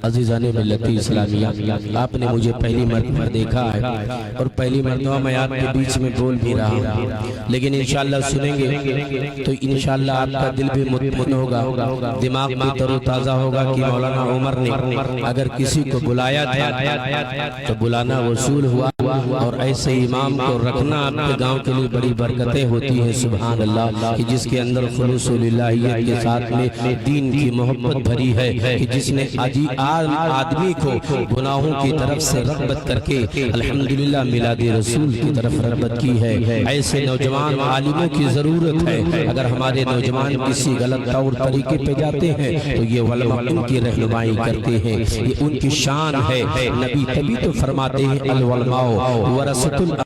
عزیزان ملت اسلامیہ، آپ نے مجھے پہلی مرتبہ دیکھا ہے اور پہلی مرتبہ میں آپ کے بیچ میں بول بھی رہا ہوں، لیکن انشاءاللہ سنیں گے تو انشاءاللہ آپ کا دل بھی مطمئن ہوگا، دماغ بھی تر و تازہ ہوگا کہ مولانا عمر نے اگر کسی کو بلایا تھا تو بلانا وصول ہوا، اور ایسے امام کو رکھنا آپ کے گاؤں کے لیے بڑی برکتیں ہوتی ہیں۔ سبحان اللہ، کہ جس کے اندر خلوص للہیت کے ساتھ میں دین کی محبت بھری ہے، کہ جس نے آدمی کو گناہوں کی طرف سے رغبت کر کے الحمدللہ میلاد رسول کی طرف رغبت کی ہے۔ ایسے نوجوان عالموں کی ضرورت ہے۔ اگر ہمارے نوجوان کسی غلط طور طریقے پہ جاتے ہیں تو یہ علماء ان کی رہنمائی کرتے ہیں، یہ ان کی شان ہے۔ نبی تبھی تو فرماتے ہیں العلماء ورثۃ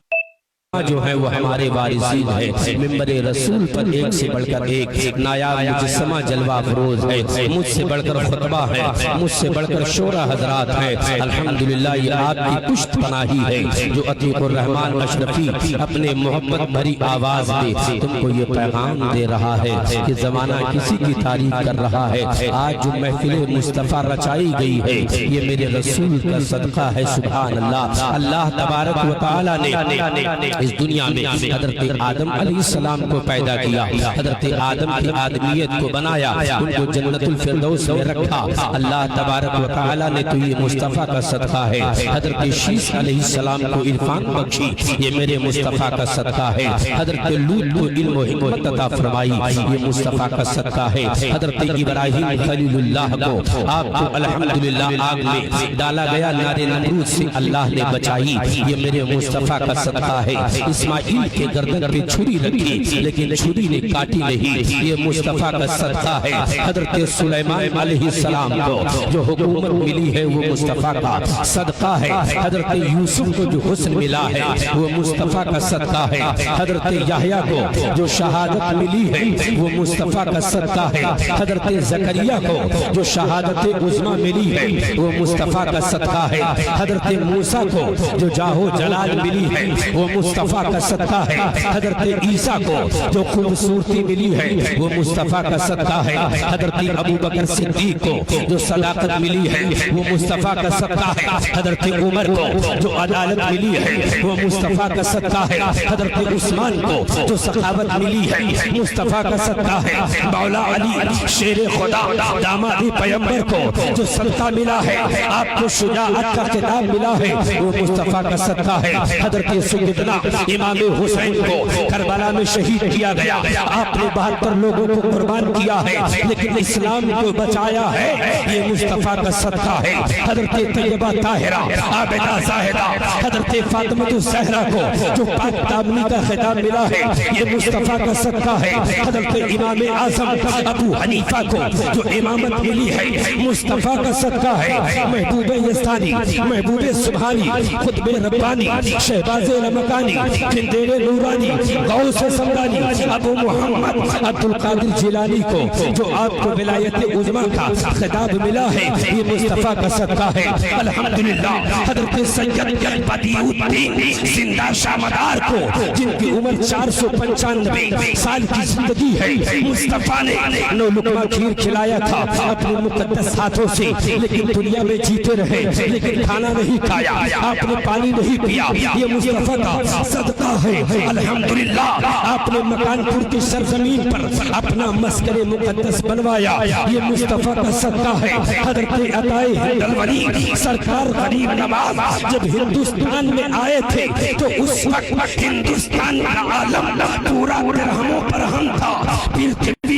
جو ہے وہ ہمارے وارثین ہیں۔ منبر رسول پر ایک سے بڑھ کر ایک نایاب مجسمہ جلوہ افروز ہے، مجھ سے بڑھ کر خطبہ ہے، مجھ سے بڑھ کر شورا حضرات ہے۔ الحمدللہ یہ آپ کی پشت پناہی ہے جو عتیق الرحمن اشرفی اپنے محبت بھری آواز میں تم کو یہ پیغام دے رہا ہے کہ زمانہ کسی کی تعریف کر رہا ہے۔ آج جو محفل مصطفیٰ رچائی گئی ہے یہ میرے رسول کا صدقہ ہے۔ سبحان اللہ، اللہ تبارک و تعالی نے اس دنیا میں حضرت آدم علیہ السلام کو پیدا کیا، حضرت آدم کی آدمیت کو بنایا، ان کو جنت الفردوس میں رکھا۔ اللہ تبارک و تعالی نے تو یہ مصطفیٰ کا صدقہ ہے۔ حضرت شیس علیہ السلام کو عرفان بخشی، یہ میرے مصطفیٰ کا صدقہ ہے۔ حضرت لوط کو علم و حکمت عطا فرمائی، یہ مصطفیٰ کا صدقہ ہے۔ حضرت ابراہیم خلیل اللہ کو آپ کو الحمدللہ آگ میں ڈالا گیا، نار نمرود سے اللہ نے بچائی، یہ میرے مصطفیٰ کا صدقہ ہے۔ اسماعیل کے گردن پہ چھری رکھی لیکن چھری نے کاٹی نہیں، یہ مصطفیٰ کا صدقہ ہے۔ حضرت سلیمان علیہ السلام کو جو حکومت ملی ہے وہ مصطفیٰ کا صدقہ ہے۔ حضرت یوسف کو جو حسن ملا ہے وہ مصطفیٰ کا صدقہ ہے۔ حضرت یحییٰ کو جو شہادت ملی ہے وہ مصطفیٰ کا صدقہ ہے۔ حضرت زکریا کو جو شہادت عظمیٰ ملی ہے وہ مصطفیٰ کا صدقہ ہے۔ حضرت موسیٰ کو جو جاہ و جلال ملی ہے وہ مصطفیٰ کا صدقہ ہے۔ حضرت عیسیٰ کو جو خوبصورتی ملی ہے وہ مصطفیٰ کا صدقہ ہے۔ حضرت ابوبکر صدیق کو جو صداقت ملی ہے وہ مصطفیٰ کا صدقہ ہے۔ حضرت عمر کو جو عدالت ملی ہے وہ مصطفیٰ کا صدقہ ہے۔ حضرت عثمان کو جو سخاوت ملی ہے مصطفیٰ کا صدقہ ہے۔ مولا علی شیر خدا داماد پیغمبر کو جو صدقہ ملا ہے، آپ کو شجاعت کا خطاب ملا ہے، وہ مصطفیٰ کا صدقہ ہے۔ حضرت سیدنا امام حسین کو کربلا میں شہید کیا گیا، آپ نے 72 لوگوں کو قربان کیا ہے لیکن اسلام کو بچایا ہے، یہ مصطفیٰ کا صدقہ ہے۔ حضرت طیبہ طاہرہ عابدہ زاہدہ حضرت فاطمہ الزہرا کو جو پاک دامنی کا خطاب ملا ہے یہ مصطفیٰ کا صدقہ ہے۔ حضرت امام اعظم ابو حنیفہ کو جو امامت ملی ہے مصطفیٰ کا صدقہ ہے۔ محبوب یزدانی، محبوب سبحانی، خطب ربانی، شہباز رمکانی، کندیر نورانی، غوث سمدانی، ابو محمد عبدالقادر جیلانی کو جو آپ کو ولایت عظمیٰ کا خطاب ملا ہے یہ مصطفیٰ کا صدقہ ہے۔ الحمدللہ حضرت سید بدیع الدین زندہ شامدار کو جن کی عمر 495 سال کی زندگی ہے، مصطفیٰ نے 9 لقمہ کھیر کھلایا تھا اپنے مقدس ہاتھوں سے، لیکن دنیا میں جیتے رہے لیکن کھانا نہیں کھایا، آپ نے پانی نہیں پیا، یہ مصطفیٰ کا صدقہ ہے۔ الحمدللہ آپ نے مکان پور کی سرزمین پر اپنا مسکن مقدس بنوایا، یہ مصطفیٰ کا صدقہ ہے۔ حضرت عطائے حیدروی سرکار غریب نواز جب ہندوستان میں آئے تھے تو اس وقت ہندوستان کا عالم پورا درہموں پر ہم تھا،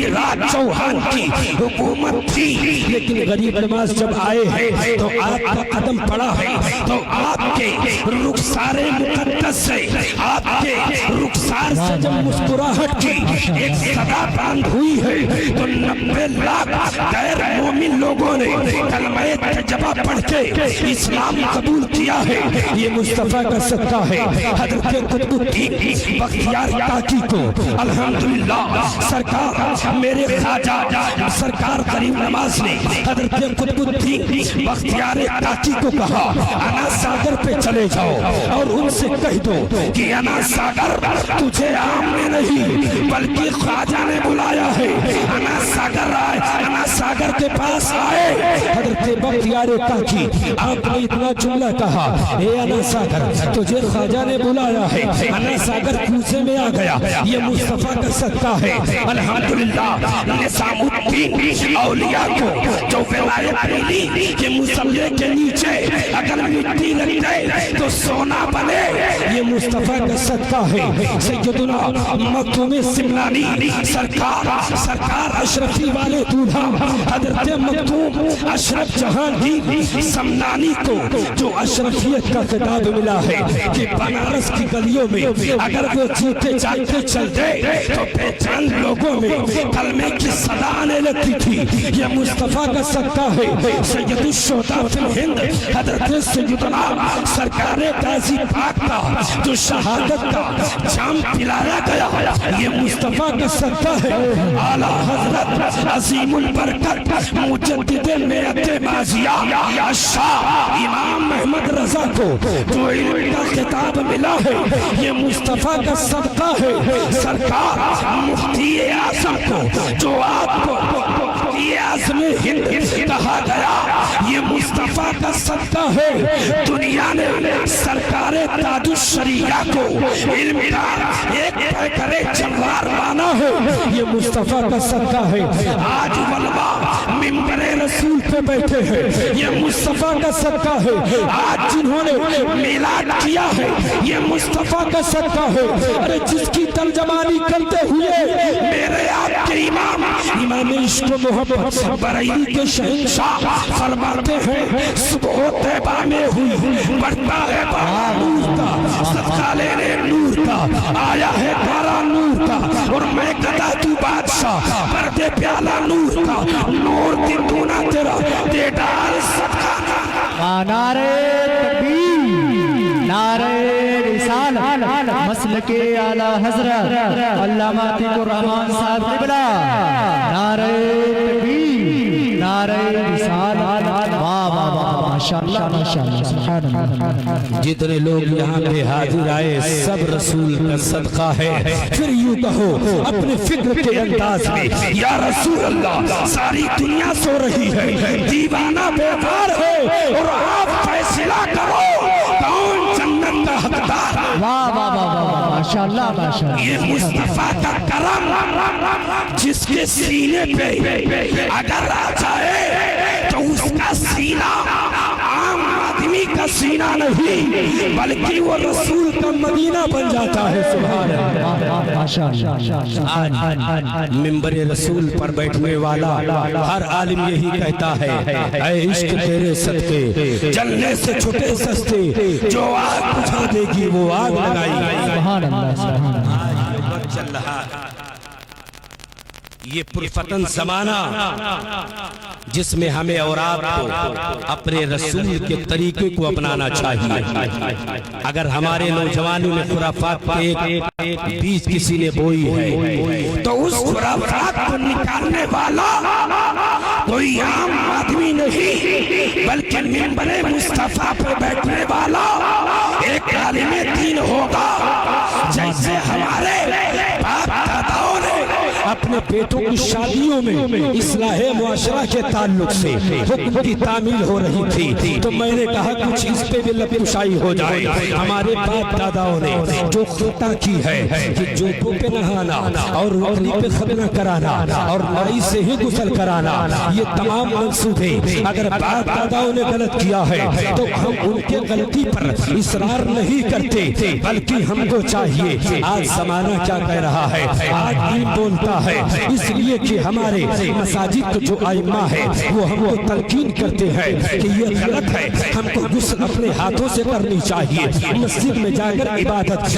راج چوہان کی حکومت تھی، لیکن غریب نواز جب آئے ہیں تو آپ کا قدم پڑا ہے تو آپ کے رخسار مقدس سے، آپ کے رخسار سے جب مسکراہٹ کی ایک صدا باندھ ہوئی ہے تو 90 لاکھ غیر مومن لوگوں نے کلمہ تجبہ پڑھ کے اسلام قبول کیا ہے، یہ مصطفیٰ کا صدقہ ہے۔ حضرت قطب الدین بختیار کاکی کو الحمدللہ سرکار میرے خواجہ سرکار کریم نواز نے حضرت قطب الدین بختیار کاکی کو کہا انا ساگر پہ چلے جاؤ اور ان سے کہہ دو کہ انا ساگر تجھے عام میں نہیں بلکہ خواجہ نے بلایا ہے، انا ساگر آئے، انا ساگر کے پاس آئے۔ حضرت بیٹھتے وقت یار کاکی آپ نے اتنا جملہ کہا، اے انا ساگر تجھے خواجہ نے بلایا ہے، انا ساگر کوزے میں آ گیا، یہ مصطفیٰ کا صدقہ ہے۔ الحمدللہ نظام الدین اولیاء کو جو ولایت ملی کہ مصلے کے نیچے اگر مٹی لگ جائے تو سونا بنے، یہ مصطفیٰ کا صدقہ ہے۔ سیدنا مکتوم سمنانی سرکار اشرفی والے دولہا حضرت مکتوم اشرف جہانگیر سمنانی کو جو اشرفیت کا خطاب ملا ہے کہ بنارس کی گلیوں میں اگر وہ جیتے جاتے چل دے تو پہچان لوگوں میں کلمے کی صدا آنے لگتی تھی، یہ مصطفیٰ کا صدقہ ہے۔ سید الشہداء فی الہند حضرت سیدنا سرکار غازی پاک کا جو شہادت کا جام پلایا گیا، یہ مصطفیٰ کا صدقہ ہے۔ اعلیٰ حضرت عظیم البرکت مجدد میعت ماضیہ شاہ امام محمد رضا کو جو علم کا خطاب ملا ہے، یہ مصطفیٰ کا صدقہ ہے۔ سرکار مفتی اعظم کو جو آپ کو مفتی اعظم ہند کہا گیا، یہ مصطفیٰ کا صدقہ ہے۔ دنیا نے سرکار تاج الشریعہ کو علم کا ایک پیکرے جوار مانا ہے، یہ مصطفیٰ کا صدقہ ہے۔ آج علماء منبر رسول پہ بیٹھے ہیں، یہ مصطفیٰ کا صدقہ ہے۔ آج جنہوں نے میلاد کیا ہے، یہ مصطفیٰ کا صدقہ ہے۔ ارے جس کی ترجمانی کرتے ہوئے میرے آپ کے امام عشق و محبت بریلی کے شہنشاہ فرماتے ہیں، صبح طیبہ میں ہوئی بڑھتا ہے بڑا نور کا، صدقہ لینے نور کا، آیا ہے بڑا نور کا، اور میں گدا تو بادشاہ پردے پیالہ نور کا، نور دی دونا تیرا دے ڈال صدقہ کا۔ نعرہ تکبیر، نعرہ رسالت، مسلک اعلی حضرت علامہ عتیق الرحمن صاحب قبلہ، نعرہ تکبیر، نعرہ رسالت، واہ واہ واہ، ماشاءاللہ ماشاءاللہ، سبحان اللہ۔ جتنے لوگ یہاں پہ حاضر آئے سب رسول کا صدقہ ہے۔ پھر یوں کہو اپنے فکر کے انداز میں، یا رسول اللہ ساری دنیا سو رہی ہے، دیوانہ بیدار ہے، اور آپ فیصلہ کرو کون جنت کا حقدار ہے۔ واہ واہ واہ واہ، ماشاءاللہ ماشاءاللہ۔ یہ مصطفیٰ کا کرم جس کے سینے پہ اگر آ جائے تو اس کا سینہ عام آدمی کا سینہ نہیں بلکہ وہ رسول کا مدینہ بن جاتا ہے۔ سبحان اللہ۔ منبر رسول پر بیٹھنے والا ہر عالم یہی کہتا ہے، اے عشق تیرے صدقے جلنے سے چھٹے سستے، جو آگ بجھا دے گی وہ آگ لگائی گئی۔ سبحان اللہ سبحان اللہ۔ آج یہ وقت چل رہا یہ پرفتن زمانہ جس میں ہمیں اور آپ کو اپنے رسول کے طریقے کو اپنانا چاہیے۔ اگر ہمارے نوجوانوں میں خرافات کے بیج کسی نے بوئی ہے تو اس خرافات کو نکالنے والا کوئی عام آدمی نہیں بلکہ منبر مصطفیٰ پہ بیٹھنے والا ایک عالم دین ہوگا۔ جیسے ہمارے باپ داداؤں نے اپنے بیٹوں کی شادیوں میں اصلاح معاشرہ کے تعلق سے حکم کی تعمیل ہو رہی تھی تو میں نے کہا کچھ اس پہ بھی لپکشائی ہو جائے۔ ہمارے باپ داداؤں نے جو خطا کی ہے کہ جوتوں پہ نہانا اور روحنی پہ ختنہ کرانا اور نائی سے ہی غسل کرانا، یہ تمام منصوبے اگر باپ داداؤں نے غلط کیا ہے تو ہم ان کے غلطی پر اصرار نہیں کرتے بلکہ ہم کو چاہیے۔ آج زمانہ کیا کہہ رہا ہے، آج دین بولتا ہے، اس لیے کہ ہمارے مساجد جو ائمہ ہے وہ ہم کو تلقین کرتے ہیں کہ یہ غلط ہے، ہم کو غسل اپنے ہاتھوں سے کرنی چاہیے، مسجد میں جا کر عبادت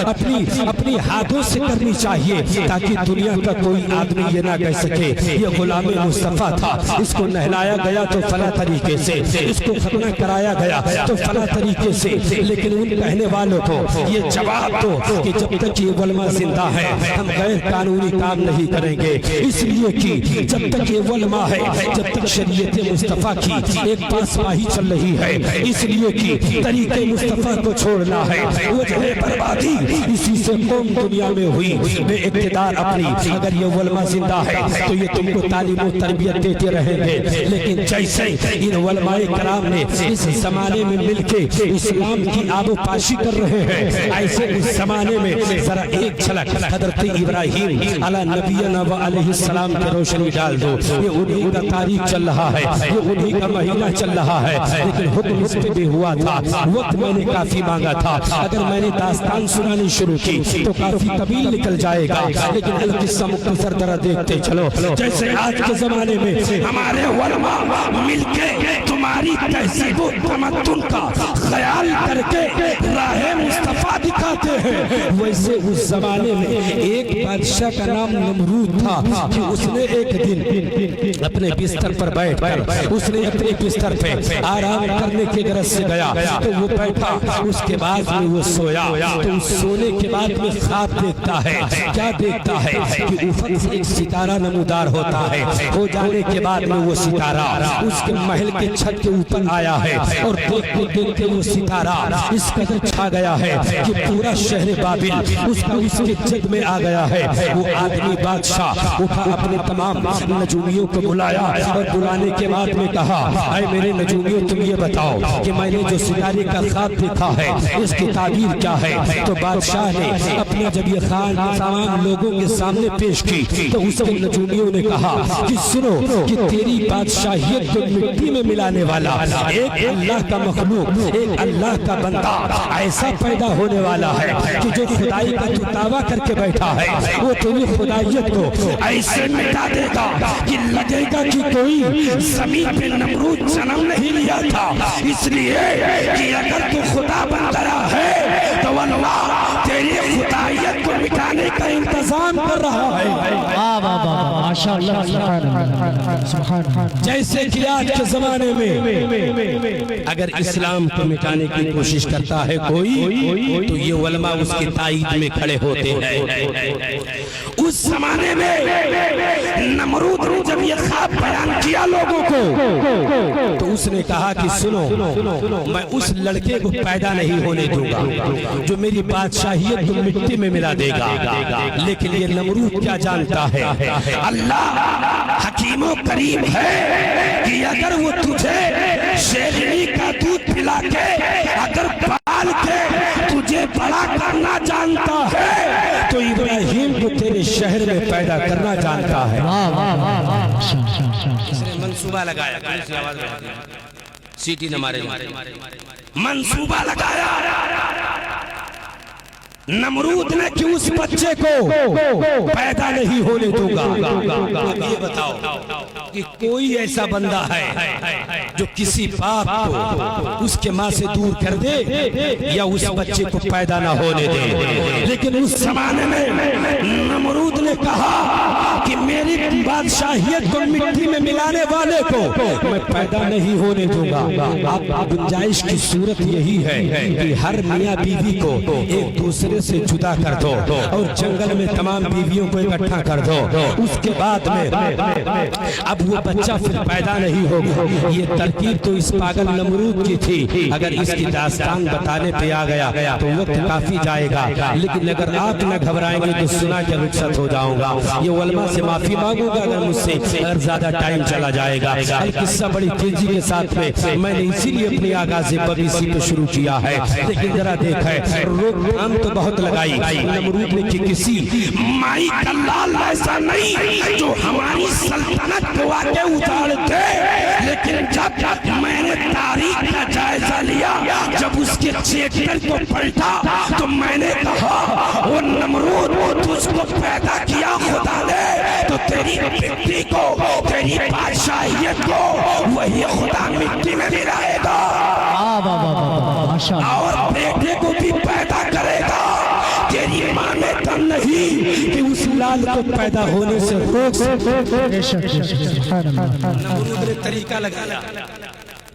اپنی ہاتھوں سے کرنی چاہیے تاکہ دنیا کا کوئی آدمی یہ نہ کہہ سکے یہ غلام مصطفیٰ تھا، اس کو نہلایا گیا تو فلاں طریقے سے، اس کو ختنہ کرایا گیا تو فلاں طریقے سے، لیکن ان کہنے والوں کو یہ جواب دو کہ جب تک یہ علماء زندہ ہے ہم غیر قانونی کام نہیں کریں گے۔ گے، اس لیے کہ جب تک یہ علماء ہے، جب تک شریعت مصطفیٰ کی ایک پاسبانی چل رہی ہے، اس لیے کہ طریقے مصطفیٰ کو چھوڑنا ہے، وجہ بربادی اسی سے قوم دنیا میں ہوئی بے اقتدار اپنی۔ اگر یہ علماء زندہ ہے تو یہ تم کو تعلیم و تربیت دیتے رہیں گے، لیکن جیسے ان علماء کرام نے اس زمانے میں مل کے اسلام کی آب و پاشی کر رہے ہیں، ایسے اس زمانے میں ذرا ایک جھلک حضرت ابراہیم علی نبینا و علیہ السلام کی روشنی ڈال دو۔ یہ انہی کا تاریخ چل رہا ہے، یہ انہی کا مہینہ چل رہا ہے، لیکن حکم اس پہ بھی ہوا تھا، وقت میں نے کافی مانگا تھا۔ اگر میں نے داستان سنانی شروع کی تو کافی طویل نکل جائے گا، لیکن القصہ مختصر ذرا دیکھتے چلو۔ جیسے آج کے زمانے میں ہمارے علماء مل کے تمہاری تہذیب و تمدن کا خیال کر کے راہ مصطفیٰ دکھاتے ہیں، ویسے اس زمانے میں ایک بادشاہ کا نام نمرود تھا کہ اس نے ایک دن اپنے بستر پر بیٹھ کر اس نے اپنے بستر پہ آرام کرنے کے غرض سے گیا تو وہ بیٹھا، اس کے بعد میں وہ سویا تو اس سونے کے بعد میں خواب دیکھتا ہے۔ کیا دیکھتا ہے کہ افق سے ایک ستارہ نمودار ہوتا ہے، ہو جانے کے بعد میں وہ ستارہ اس کے محل کے چھت کے اوپر آیا ہے، اور دیکھتے دیکھتے وہ ستارہ اس قدر چھا گیا ہے کہ پورا شہر بابل اس کے جد میں آ گیا ہے۔ وہ آدمی بادشاہ اٹھا، اپنے تمام نجومیوں کو بلایا اور بلانے کے بعد میں کہا، اے میرے نجومیوں تم یہ بتاؤ کہ میں نے جو ستارے کا خواب دیکھا ہے اس کی تعبیر کیا ہے؟ تو بادشاہ نے اپنا جب یہ خواب تمام لوگوں کے سامنے پیش کی تو اس کے نجومیوں نے کہا کہ سنو کہ تیری بادشاہیت کو مٹی میں ملانے والا ایک اللہ کا مخلوق، ایک اللہ کا بندہ ایسا پیدا ہونے والا ہے کہ جو خدائی کا تو دعویٰ کر کے بیٹھا ہے، وہ تیری خدائیت کو ایسے مٹا دے گا کہ لگے گا کہ کوئی زمین پہ نمرود جنم نہیں لیا تھا، اس لیے کہ اگر تو خدا بن رہا ہے تو اللہ تیری خدائیت کو مٹانے کا انتظام کر رہا ہے۔ جیسے کہ آج کے زمانے میں اگر اسلام کو مٹانے کی کوشش کرتا ہے کوئی تو یہ علماء اس کی تائید میں کھڑے ہوتے ہیں۔ اس زمانے میں نمرود نے جب یہ خواب بیان کیا لوگوں کو تو اس نے کہا کہ سنو، میں اس لڑکے کو پیدا نہیں ہونے دوں گا جو میری بادشاہیت کو مٹی میں ملا دے گا، لیکن یہ نمرود کیا جانتا ہے اللہ حکیم و کریم ہے کہ اگر وہ تجھے شیرنی کا دودھ پلا کے اگر پال کے تجھے بڑا کرنا جانتا ہے تو ابراہیم کو تیرے شہر میں پیدا کرنا جانتا ہے۔ اس نے منصوبہ لگایا، سیٹی نہ مارے، منصوبہ لگایا نمرود نے کہ اس بچے کو پیدا نہیں ہونے دوں گا۔ اب یہ بتاؤ کہ کوئی ایسا بندہ ہے جو کسی باپ کو اس کے ماں سے دور کر دے یا اس بچے کو پیدا نہ ہونے دے؟ لیکن اس زمانے میں نمرود نے کہا کہ میری بادشاہیت کو مٹی میں ملانے والے کو میں پیدا نہیں ہونے دوں گا۔ اب گنجائش کی صورت یہی ہے کہ ہر میاں بیوی کو ایک دوسرے سے جدا کر دو اور جنگل میں تمام بیویوں کو اکٹھا کر دو، اس کے بعد میں اب وہ بچہ پھر پیدا نہیں ہوگا۔ یہ ترکیب تو اس پاگل نمرود کی تھی، اگر اس کی داستان بتانے پہ آ گیا تو وقت کافی جائے گا، لیکن اگر آپ نہ گھبرائیں گے تو سنا کے رخصت ہو جاؤں گا۔ یہ علماء سے معافی مانگوں گا اگر مجھ سے اگر زیادہ ٹائم چلا جائے گا۔ قصہ بڑی تیزی کے ساتھ میں نے اسی لیے اپنی آغاز BBC پہ شروع کیا ہے، لیکن ذرا دیکھا ہے ہم تو بہت لگائی نمرود نے کہ کسی مائی کا لال ایسا نہیں جو ہماری سلطنت کو آگے اٹھا دے، لیکن جب میں نے تاریخ کا جائزہ لیا، جب اس کے چیپٹر کو پلٹا تو میں نے کہا وہ نمرود تجھ کو پیدا کیا خدا نے تو تیری بیٹی کو، تیری بادشاہیت کو وہی خدا مٹی میں ملائے گا اور بیٹے کو بھی پیدا کرے گا۔ تیری ماں نے دم نہیں کہ اس لال کو پیدا ہونے سے روک سکے۔ نمرود نے طریقہ لگایا،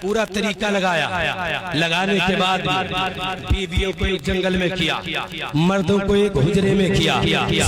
پورا طریقہ لگایا، لگانے کے بعد بیویوں کو ایک جنگل میں کیا، مردوں کو ایک حجرے میں کیا،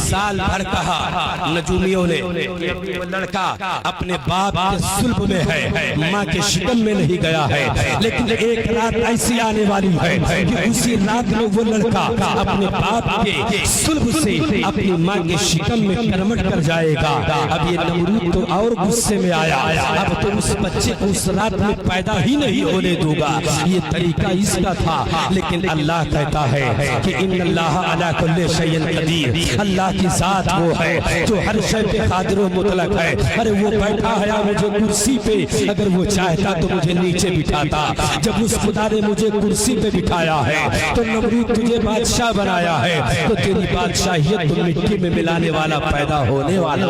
سال بھر کہا نجومیوں نے وہ لڑکا اپنے باپ کے صلب میں ہے، ماں کے شکم میں نہیں گیا ہے، لیکن ایک رات ایسی آنے والی ہے کہ اسی رات میں وہ لڑکا اپنے باپ کے صلب سے اپنی ماں کے شکم میں کرمٹ کر جائے گا۔ اب یہ نمرود تو اور غصے میں آیا، اب تو اس بچے کو اس رات میں پیدا ہی نہیں ہونے دوں گا۔ یہ طریقہ اس کا تھا، لیکن اللہ کہتا ہے کہ ان اللہ علی کل شیء قدیر، اللہ کی ذات وہ ہے جو ہر شے پہ قادر و مطلق ہے۔ ارے وہ بیٹھا ہے مجھے کرسی پہ، اگر وہ چاہتا تو مجھے نیچے بٹھاتا۔ جب اس خدا نے مجھے کرسی پہ بٹھایا ہے تو نمرود تجھے بادشاہ بنایا ہے، تو تیری بادشاہیت تو مٹی میں ملانے والا پیدا ہونے والا۔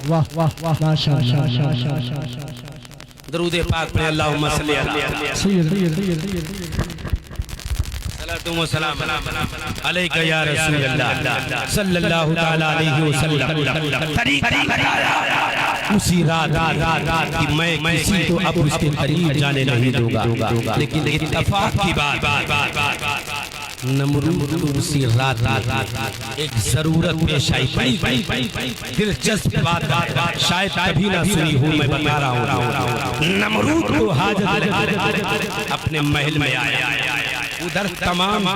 واہ واہ واہ ماشاءاللہ۔ درود پاک پہ اللہم صلی صلاۃ و سلام علیکہ یا رسول اللہ صلی اللہ تعالی علیہ وسلم۔ طریقہ بتایا اسی رات کہ میں کسی کو اب اس کے قریب جانے نہیں دوں گا، لیکن اتفاق کی بات نمرود کو اسی رات ایک ضرورت پیش آئی، دلچسپ بات شاید کبھی نہ سنی ہوں، میں بتا رہا ہوں۔ نمرود کو حاجت اپنے محل میں آیا، ادھر تمام